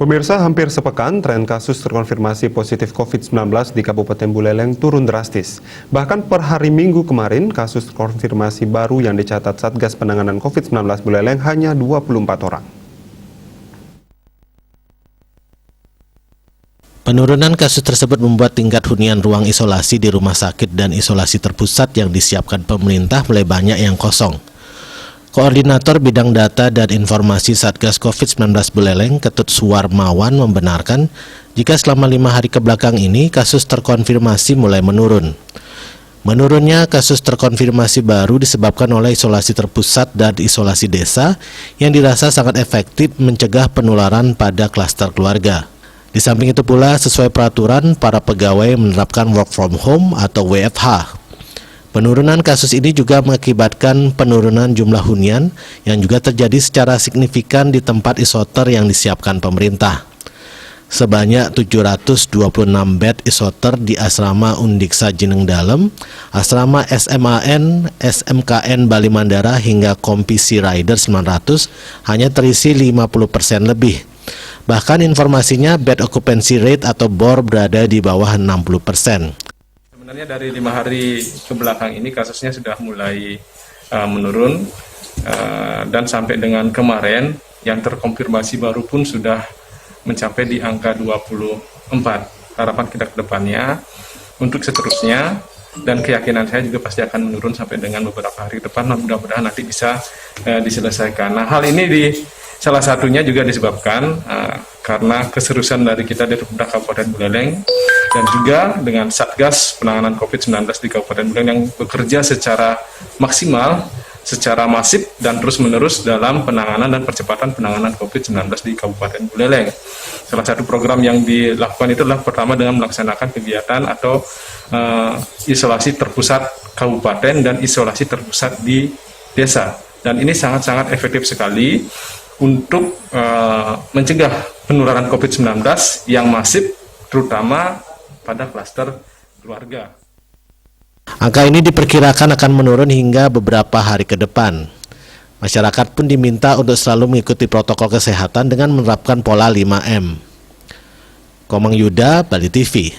Pemirsa, hampir sepekan tren kasus terkonfirmasi positif COVID-19 di Kabupaten Buleleng turun drastis. Bahkan per hari Minggu kemarin, kasus terkonfirmasi baru yang dicatat Satgas Penanganan COVID-19 Buleleng hanya 24 orang. Penurunan kasus tersebut membuat tingkat hunian ruang isolasi di rumah sakit dan isolasi terpusat yang disiapkan pemerintah mulai banyak yang kosong. Koordinator Bidang Data dan Informasi Satgas COVID-19 Buleleng, Ketut Suwarmawan, membenarkan jika selama 5 hari kebelakang ini kasus terkonfirmasi mulai menurun. Menurunnya kasus terkonfirmasi baru disebabkan oleh isolasi terpusat dan isolasi desa yang dirasa sangat efektif mencegah penularan pada klaster keluarga. Di samping itu pula, sesuai peraturan, para pegawai menerapkan work from home atau WFH. Penurunan kasus ini juga mengakibatkan penurunan jumlah hunian yang juga terjadi secara signifikan di tempat isoter yang disiapkan pemerintah. Sebanyak 726 bed isoter di Asrama Undiksa Jeneng Dalem, Asrama SMAN, SMKN Bali Mandara hingga Kompisi Rider 900 hanya terisi 50% lebih. Bahkan informasinya bed occupancy rate atau BOR berada di bawah 60%. Sebenarnya dari 5 hari ke belakang ini kasusnya sudah mulai menurun dan sampai dengan kemarin yang terkonfirmasi baru pun sudah mencapai di angka 24. Harapan kita ke depannya untuk seterusnya dan keyakinan saya juga pasti akan menurun sampai dengan beberapa hari ke depan. Mudah-mudahan nanti bisa diselesaikan. Nah, hal ini salah satunya juga disebabkan karena keseriusan dari kita di Pemerintah Kabupaten Buleleng dan juga dengan Satgas Penanganan COVID-19 di Kabupaten Buleleng yang bekerja secara maksimal, secara masif dan terus-menerus dalam penanganan dan percepatan penanganan COVID-19 di Kabupaten Buleleng. Salah satu program yang dilakukan itu adalah pertama dengan melaksanakan kegiatan atau isolasi terpusat kabupaten dan isolasi terpusat di desa. Dan ini sangat-sangat efektif sekali untuk mencegah penularan COVID-19 yang masif, terutama pada klaster keluarga. Angka ini diperkirakan akan menurun hingga beberapa hari ke depan. Masyarakat pun diminta untuk selalu mengikuti protokol kesehatan dengan menerapkan pola 5M. Komang Yuda, Bali TV.